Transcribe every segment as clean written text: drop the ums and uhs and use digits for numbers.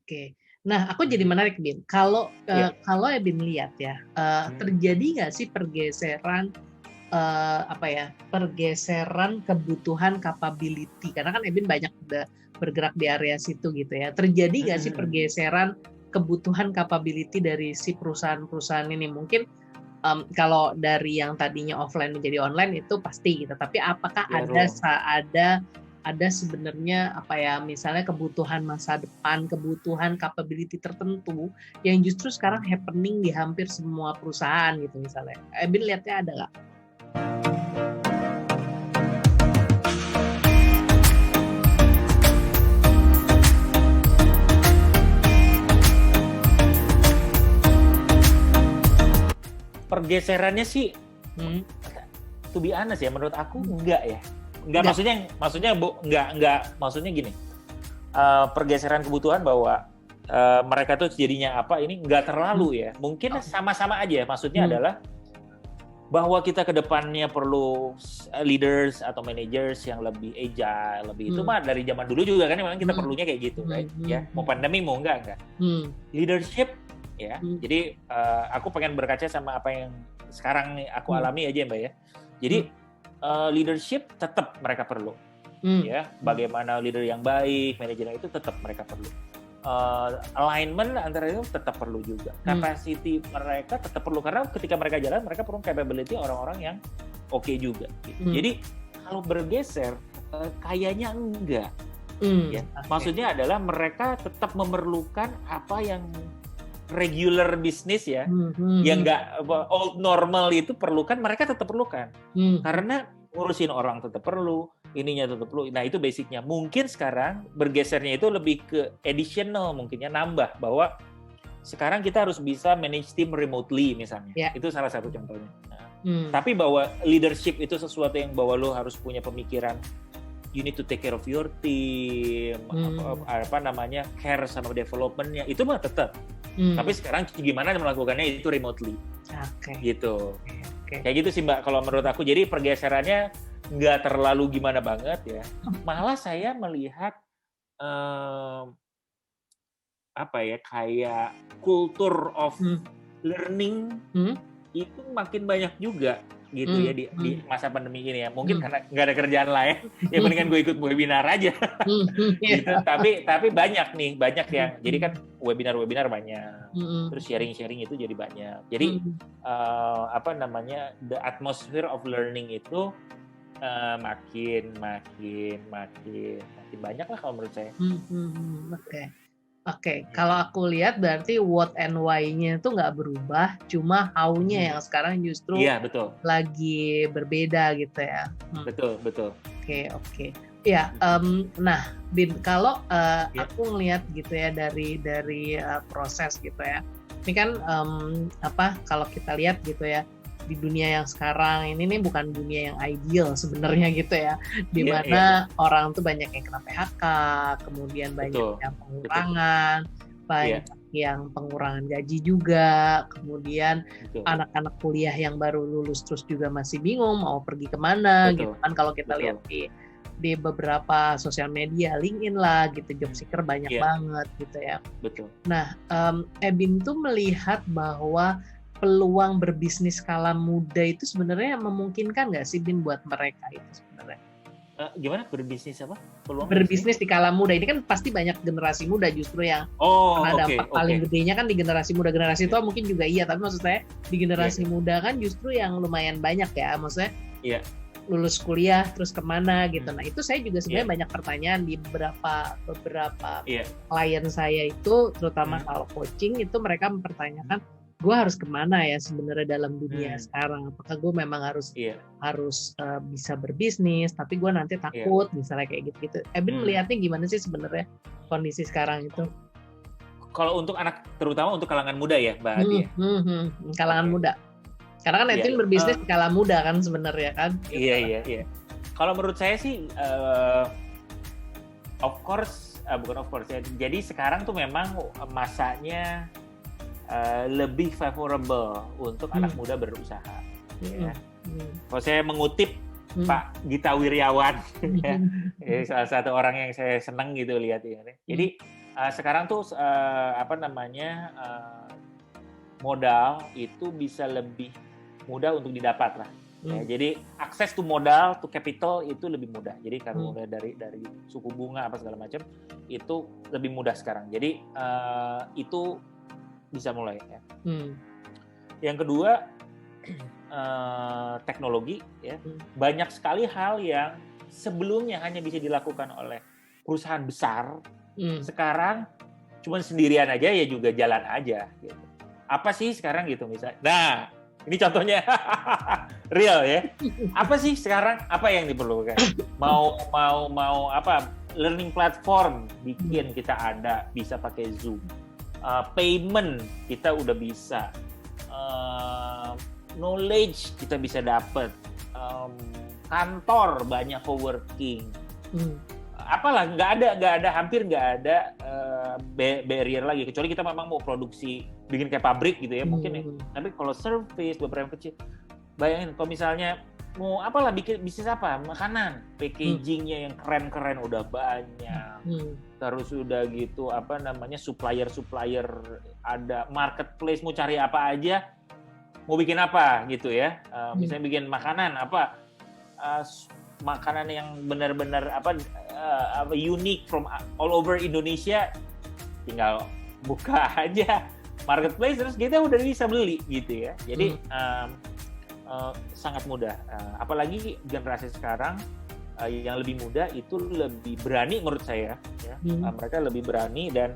Oke. Nah, aku jadi menarik, Bin. Kalau Bin lihat ya, terjadi nggak sih pergeseran, pergeseran kebutuhan capability? Karena kan Ebin banyak bergerak di area situ gitu ya. Terjadi nggak sih pergeseran kebutuhan capability dari si perusahaan-perusahaan ini? Mungkin kalau dari yang tadinya offline menjadi online itu pasti gitu. Tapi apakah ada sebenarnya misalnya kebutuhan masa depan, kebutuhan capability tertentu yang justru sekarang happening di hampir semua perusahaan gitu misalnya. Ebin lihatnya ada nggak? Pergeserannya sih, to be honest ya, menurut aku enggak ya. Enggak. Maksudnya gini. Pergeseran kebutuhan bahwa mereka tuh jadinya apa ini enggak terlalu ya. Mungkin sama-sama aja. Maksudnya adalah bahwa kita ke depannya perlu leaders atau managers yang lebih agile, lebih itu mah dari zaman dulu juga kan memang kita perlunya kayak gitu, right? Ya, mau pandemi mau enggak. Leadership ya. Jadi aku pengen berkaca sama apa yang sekarang aku alami aja Mbak ya. Jadi leadership tetap mereka perlu. Ya, bagaimana leader yang baik, manajer itu tetap mereka perlu. Alignment antara itu tetap perlu juga. Capacity mereka tetap perlu karena ketika mereka jalan mereka perlu capability orang-orang yang oke juga. Gitu. Jadi kalau bergeser kayaknya enggak. Ya. Maksudnya adalah mereka tetap memerlukan apa yang regular bisnis ya, yang nggak old normal itu perlukan, mereka tetap perlukan. Karena ngurusin orang tetap perlu, ininya tetap perlu. Nah itu basicnya. Mungkin sekarang bergesernya itu lebih ke additional, mungkinnya nambah bahwa sekarang kita harus bisa manage team remotely misalnya. Itu salah satu contohnya. Nah, tapi bahwa leadership itu sesuatu yang bahwa lo harus punya pemikiran. You need to take care of your team, care sama development-nya, itu mah tetap. Tapi sekarang gimana melakukannya itu remotely, gitu. Kayak gitu sih Mbak, kalau menurut aku. Jadi pergeserannya nggak terlalu gimana banget ya. Malah saya melihat kayak culture of learning itu makin banyak juga. Gitu ya di masa pandemi ini ya, mungkin karena nggak ada kerjaan lain ya mendingan gue ikut webinar aja. Gitu. Tapi banyak yang jadi kan webinar banyak, terus sharing itu jadi banyak, jadi the atmosphere of learning itu makin banyak lah kalau menurut saya. Oke, kalau aku lihat berarti what and why-nya itu nggak berubah, cuma how-nya yang sekarang justru lagi berbeda gitu ya. Betul. Oke. Ya, nah, Bin, kalau aku ngelihat gitu ya dari proses gitu ya. Ini kan kalau kita lihat gitu ya, di dunia yang sekarang ini nih bukan dunia yang ideal sebenarnya gitu ya, di mana orang tuh banyak yang kena PHK, kemudian banyak yang pengurangan, banyak yang pengurangan gaji juga, kemudian anak-anak kuliah yang baru lulus terus juga masih bingung mau pergi kemana gitu kan. Kalau kita lihat di beberapa sosial media, LinkedIn lah gitu, job seeker banyak banget gitu ya. Nah, Ebin tuh melihat bahwa peluang berbisnis skala muda itu sebenarnya memungkinkan nggak sih Bin buat mereka itu sebenarnya? Gimana berbisnis apa? Peluang berbisnis di skala muda ini kan pasti banyak generasi muda justru yang dampak paling gedenya kan di generasi muda. Generasi tua mungkin juga iya, tapi maksud saya di generasi muda kan justru yang lumayan banyak ya, maksudnya lulus kuliah terus kemana gitu. Nah itu saya juga sebenarnya banyak pertanyaan di beberapa klien saya itu, terutama kalau coaching itu mereka mempertanyakan, gue harus kemana ya sebenarnya dalam dunia sekarang? Apakah gue memang harus bisa berbisnis, tapi gue nanti takut misalnya kayak gitu-gitu. Ebin melihatnya gimana sih sebenarnya kondisi sekarang itu? Kalau untuk terutama untuk kalangan muda ya, Mbak Adi ya? Kalangan muda. Karena kan Ebin berbisnis di kalangan muda kan sebenarnya kan? Iya. Kalau menurut saya sih, bukan of course ya. Jadi sekarang tuh memang masanya lebih favorable untuk anak muda berusaha. Ya. Kalau saya mengutip Pak Gita Wirjawan, salah satu orang yang saya senang gitu lihat ya. Jadi Sekarang tuh modal itu bisa lebih mudah untuk didapat lah. Ya, jadi akses to modal, to capital itu lebih mudah. Jadi kalau mulai dari suku bunga apa segala macam itu lebih mudah sekarang. Jadi itu bisa mulai. Ya. Yang kedua teknologi. Ya, banyak sekali hal yang sebelumnya hanya bisa dilakukan oleh perusahaan besar, sekarang cuma sendirian aja ya juga jalan aja. Gitu. Apa sih sekarang gitu misalnya? Nah. Ini contohnya real ya. Apa sih sekarang? Apa yang diperlukan? Mau apa? Learning platform bikin kita ada, bisa pakai Zoom. Payment kita udah bisa. Knowledge kita bisa dapat. Kantor banyak coworking. Apalah hampir nggak ada barrier lagi, kecuali kita memang mau produksi bikin kayak pabrik gitu ya mungkin ya. Tapi kalau service beberapa kecil, bayangin kalau misalnya mau apalah bikin bisnis apa, makanan, packagingnya yang keren-keren udah banyak. Terus udah gitu supplier ada, marketplace mau cari apa aja, mau bikin apa gitu ya. Misalnya bikin makanan apa, makanan yang benar-benar unique from all over Indonesia, tinggal buka aja marketplace terus kita udah bisa beli gitu ya. Jadi sangat mudah. Apalagi generasi sekarang yang lebih muda itu lebih berani menurut saya. Ya. Mereka lebih berani dan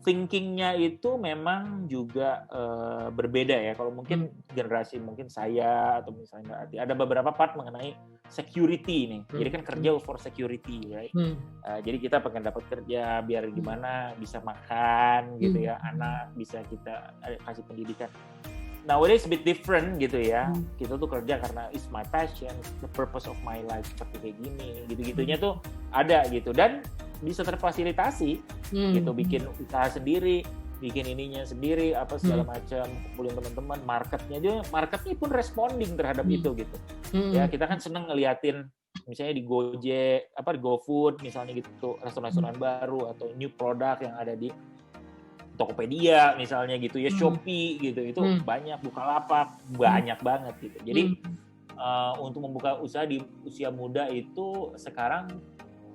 thinking-nya itu memang juga berbeda ya. Kalau mungkin generasi mungkin saya atau misalnya ada beberapa part mengenai security nih. Jadi kan kerja for security, right? Jadi kita pengen dapat kerja biar gimana bisa makan gitu ya, anak bisa kita kasih pendidikan. Nowadays a bit different gitu ya. Kita tuh kerja karena it's my passion, the purpose of my life seperti kayak gini. Gitu-gitunya tuh ada gitu dan bisa terfasilitasi gitu, bikin usaha sendiri, bikin ininya sendiri apa segala macam, kumpulin teman-teman, marketnya pun responding terhadap itu gitu. Ya kita kan seneng ngeliatin misalnya di Gojek, di GoFood misalnya gitu, restoran-restoran baru atau new product yang ada di Tokopedia misalnya gitu ya, Shopee gitu, itu banyak, Bukalapak banyak banget gitu. Jadi untuk membuka usaha di usia muda itu sekarang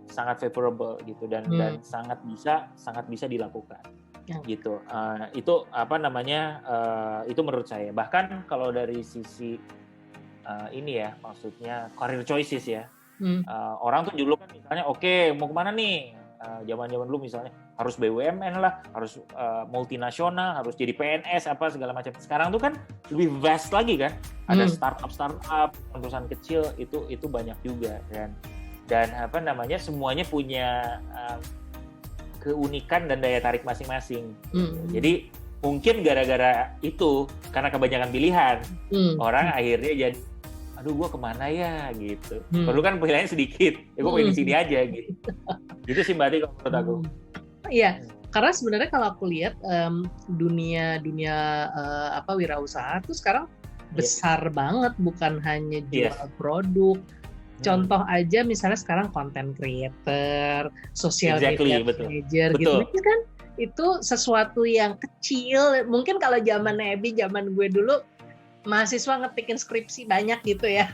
sangat favorable gitu dan sangat bisa dilakukan gitu. Itu itu menurut saya. Bahkan kalau dari sisi ini ya, maksudnya career choices ya. Orang tuh dulu kan misalnya mau kemana nih? Zaman-zaman dulu misalnya harus BUMN lah, harus multinasional, harus jadi PNS apa segala macam. Sekarang tuh kan lebih vast lagi kan. Ada startup, perusahaan kecil itu banyak juga dan semuanya punya keunikan dan daya tarik masing-masing. Jadi mungkin gara-gara itu, karena kebanyakan pilihan, orang akhirnya jadi, aduh gue kemana ya gitu. Perlu kan pilihannya sedikit, ya gue pengen di sini aja gitu. Gitu sih Mbak Ati kalau menurut aku. Iya, karena sebenarnya kalau aku lihat dunia wirausaha tuh sekarang besar banget, bukan hanya jual produk. Contoh aja misalnya sekarang content creator, social media manager gitu. Itu kan itu sesuatu yang kecil. Mungkin kalau zaman Ebi, zaman gue dulu mahasiswa ngetikin skripsi banyak gitu ya.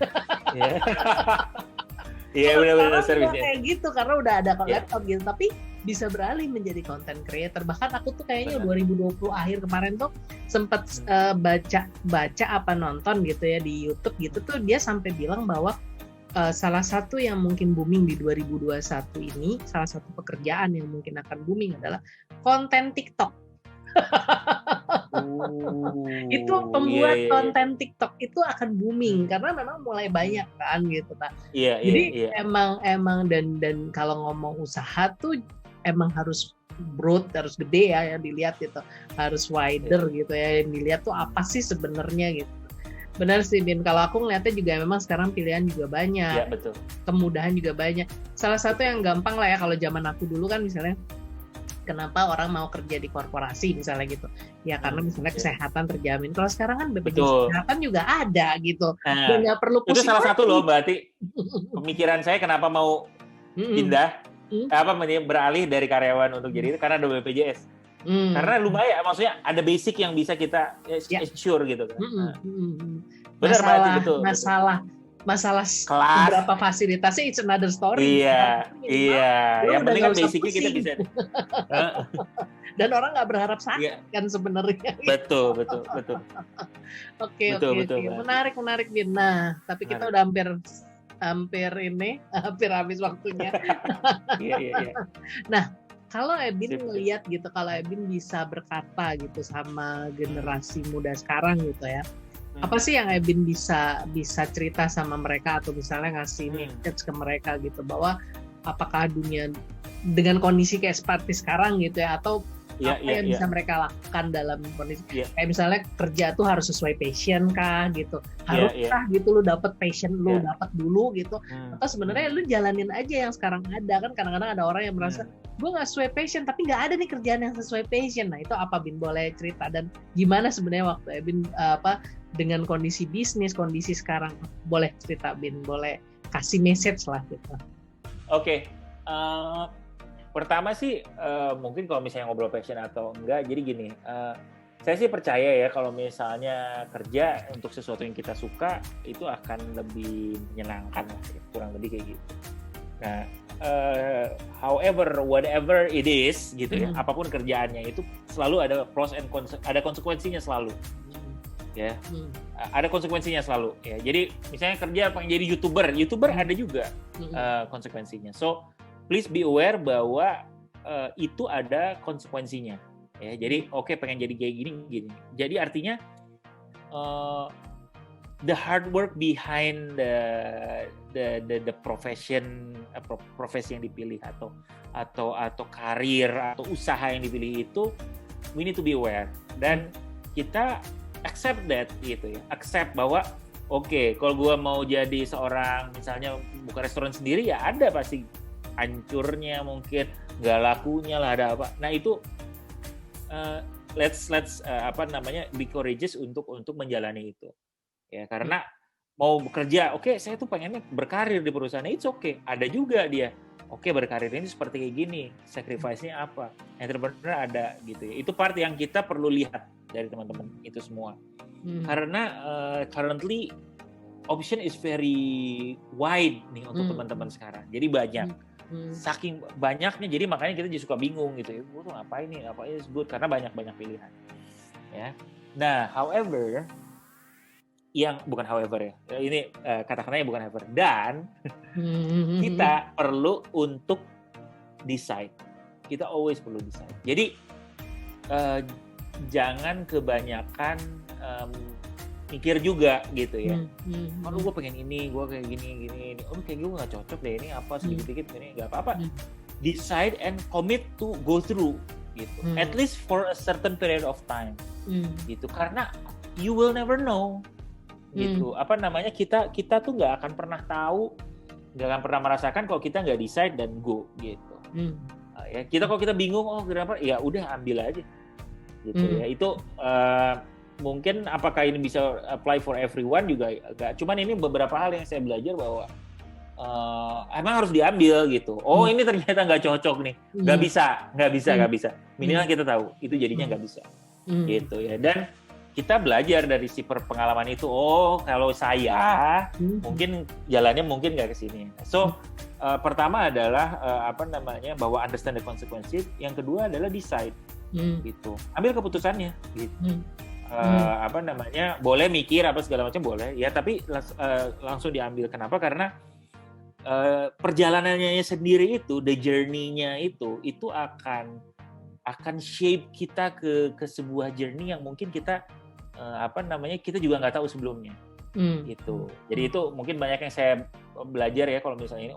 Iya benar-benar servisnya. Kayak gitu karena udah ada laptop gitu, tapi bisa beralih menjadi content creator. Bahkan aku tuh kayaknya 2020 akhir kemarin tuh sempat baca apa nonton gitu ya di YouTube gitu tuh, dia sampai bilang bahwa salah satu yang mungkin booming di 2021 ini, salah satu pekerjaan yang mungkin akan booming adalah konten TikTok. Itu pembuat konten TikTok itu akan booming karena memang mulai banyak kan gitu kan. Jadi emang dan kalau ngomong usaha tuh emang harus broad, harus gede ya yang dilihat gitu, harus wider gitu ya, yang dilihat tuh apa sih sebenarnya gitu. Benar sih Bin, kalau aku ngeliatnya juga memang sekarang pilihan juga banyak. Iya, betul. Kemudahan juga banyak. Salah satu yang gampang lah ya, kalau zaman aku dulu kan misalnya, kenapa orang mau kerja di korporasi misalnya gitu. Ya karena misalnya kesehatan terjamin. Kalau sekarang kan BPJS Kesehatan juga ada gitu. Dan nggak perlu pusing. Itu salah satu loh Mbak Ati, pemikiran saya kenapa mau pindah. beralih dari karyawan untuk jadi itu karena ada BPJS. Karena lumayan, maksudnya ada basic yang bisa kita ensure gitu kan. Benar Mbak, betul. Masalah kelas, beberapa fasilitasnya it's another story. Iya. Yang penting kan basicnya kita bisa. Dan orang nggak berharap sakit kan sebenarnya. Betul. Oke. Menarik Bin. Nah, tapi kita udah hampir habis waktunya. Iya. Nah, kalau Ebin ngelihat gitu, kalau Ebin bisa berkata gitu sama generasi muda sekarang gitu ya, apa sih yang Ebin bisa cerita sama mereka atau misalnya ngasih message ke mereka gitu bahwa apakah dunia dengan kondisi kayak seperti sekarang gitu ya, atau yang bisa mereka lakukan dalam kondisi kayak misalnya kerja tuh harus sesuai passion kah gitu, haruskah gitu lu dapet passion lu dapet dulu gitu, atau sebenarnya lu jalanin aja yang sekarang ada. Kan kadang-kadang ada orang yang merasa gue nggak sesuai passion tapi nggak ada nih kerjaan yang sesuai passion. Nah itu apa Bin, boleh cerita, dan gimana sebenarnya waktu Bin dengan kondisi bisnis, kondisi sekarang, boleh cerita Bin, boleh kasih message lah gitu. Oke. Pertama sih mungkin kalau misalnya ngobrol passion atau enggak, jadi gini, saya sih percaya ya kalau misalnya kerja untuk sesuatu yang kita suka itu akan lebih menyenangkan lah, kurang lebih kayak gitu. Nah, however, whatever it is gitu ya, apapun kerjaannya itu selalu ada pros and cons, ada konsekuensinya selalu. Ya, ada konsekuensinya selalu. Ya, jadi misalnya kerja pengen jadi youtuber ada juga konsekuensinya. So please be aware bahwa itu ada konsekuensinya. Ya, jadi pengen jadi kayak gini. Jadi artinya the hard work behind the profession, profesi yang dipilih atau karir atau usaha yang dipilih itu, we need to be aware, dan kita accept that gitu ya. Accept bahwa kalau gue mau jadi seorang misalnya buka restoran sendiri ya ada pasti hancurnya, mungkin nggak lakunya lah, ada apa. Nah itu let's be courageous untuk menjalani itu ya, karena mau bekerja saya tuh pengennya berkarir di perusahaan, it's ada juga dia berkarir ini seperti kayak gini, sacrifice-nya apa, entrepreneur ada gitu ya. Itu part yang kita perlu lihat dari teman-teman itu semua, karena currently option is very wide nih untuk teman-teman sekarang, jadi banyak. Saking banyaknya, jadi makanya kita juga suka bingung gitu ya, gue tuh ngapain is good, karena banyak pilihan ya. Nah, ini kata-katanya bukan however, dan kita perlu untuk decide, kita always perlu decide. Jadi jangan kebanyakan mikir juga gitu ya. Kalau gue pengen ini, gue kayak gini. Kayak gue nggak cocok deh, ini apa sedikit-sedikit ini nggak apa-apa. Decide and commit to go through gitu. At least for a certain period of time gitu. Karena you will never know gitu. Kita tuh nggak akan pernah tahu, nggak akan pernah merasakan kalau kita nggak decide dan go gitu. Ya kalau kita bingung kenapa, ya udah ambil aja gitu ya. Itu mungkin apakah ini bisa apply for everyone juga enggak. Cuman ini beberapa hal yang saya belajar bahwa emang harus diambil gitu. Ini ternyata nggak cocok nih, nggak bisa. Minimal kita tahu itu jadinya nggak bisa gitu ya. Dan kita belajar dari si pengalaman itu. Kalau saya mungkin jalannya mungkin nggak ke sini. So pertama adalah bahwa understand the consequences. Yang kedua adalah decide gitu. Ambil keputusannya gitu. Boleh mikir apa segala macam boleh ya, tapi langsung diambil. Kenapa? Karena perjalanannya sendiri itu, the journey-nya itu akan shape kita ke sebuah journey yang mungkin kita kita juga nggak tahu sebelumnya gitu. Jadi itu mungkin banyak yang saya belajar ya, kalau misalnya ini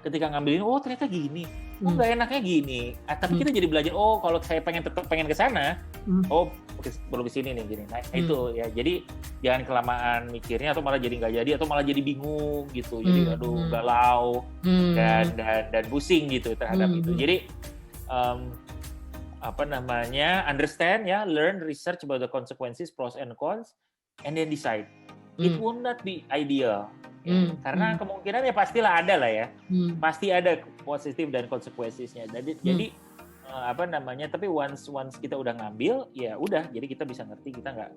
ketika ngambilin ternyata gini, nggak enaknya gini, tapi kita jadi belajar kalau saya tetap pengen ke sana, perlu ke sini nih gini. Nah itu ya, jadi jangan kelamaan mikirnya atau malah jadi nggak jadi atau malah jadi bingung gitu, jadi galau dan pusing gitu terhadap itu. Jadi understand ya, learn, research about the consequences, pros and cons, and then decide. It will not be ideal Karena kemungkinan ya pastilah ada lah ya, pasti ada positif dan konsekuensinya. Jadi apa namanya? Tapi once kita udah ngambil, ya udah. Jadi kita bisa ngerti, kita nggak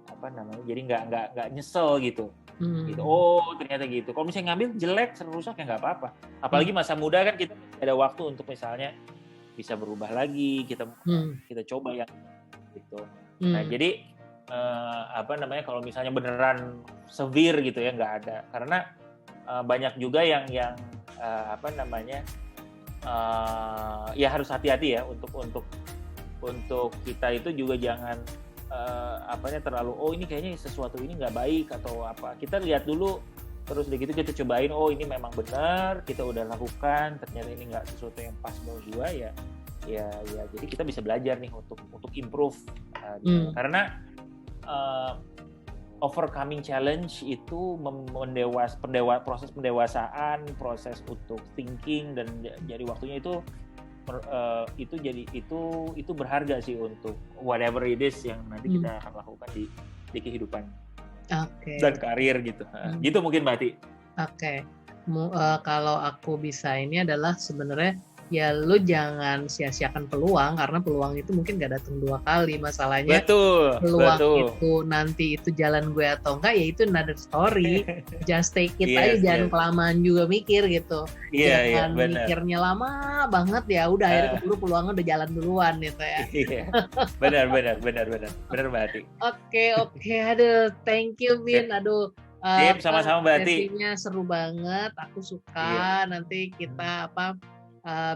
apa namanya, jadi nggak nyesel gitu. Gitu. Oh ternyata gitu. Kalau misalnya ngambil jelek, rusak ya nggak apa-apa. Apalagi masa muda kan kita ada waktu untuk misalnya bisa berubah lagi. Kita coba yang gitu. Nah jadi apa namanya, kalau misalnya beneran severe gitu ya nggak ada. Karena banyak juga yang apa namanya, ya harus hati-hati ya untuk kita itu juga jangan terlalu ini kayaknya sesuatu ini nggak baik atau apa. Kita lihat dulu, terus begitu kita cobain, oh ini memang benar, kita udah lakukan, ternyata ini nggak sesuatu yang pas buat gua ya jadi kita bisa belajar nih untuk improve. Karena overcoming challenge itu proses pendewasaan, proses untuk thinking, dan jadi waktunya itu berharga sih untuk whatever it is yang nanti kita akan lakukan di kehidupan dan karir gitu. Gitu mungkin Mbak Ati. Kalau aku bisa ini adalah sebenarnya ya lu jangan sia-siakan peluang, karena peluang itu mungkin gak datang 2 kali. Masalahnya peluang itu nanti itu jalan gue atau enggak, ya itu another story. Just take it aja, jangan kelamaan juga mikir gitu. Jangan mikirnya lama banget, ya udah akhirnya keburu peluangnya udah jalan duluan gitu ya. Benar Mbak Ati. Oke, aduh thank you Bin. Aduh, sama-sama Mbak Ati. Sesinya seru banget, aku suka. Nanti kita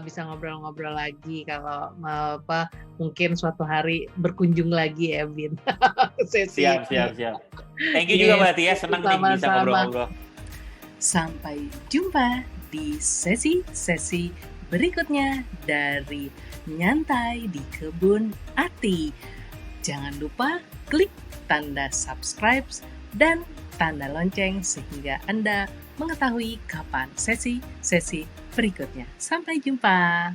bisa ngobrol-ngobrol lagi kalau mungkin suatu hari berkunjung lagi ya Bin. Siap. Thank you juga Mbak Ati ya, senang nih bisa ngobrol-ngobrol. Sampai jumpa di sesi berikutnya dari Nyantai di Kebun Ati. Jangan lupa klik tanda subscribe dan tanda lonceng sehingga Anda mengetahui kapan sesi berikutnya. Sampai jumpa.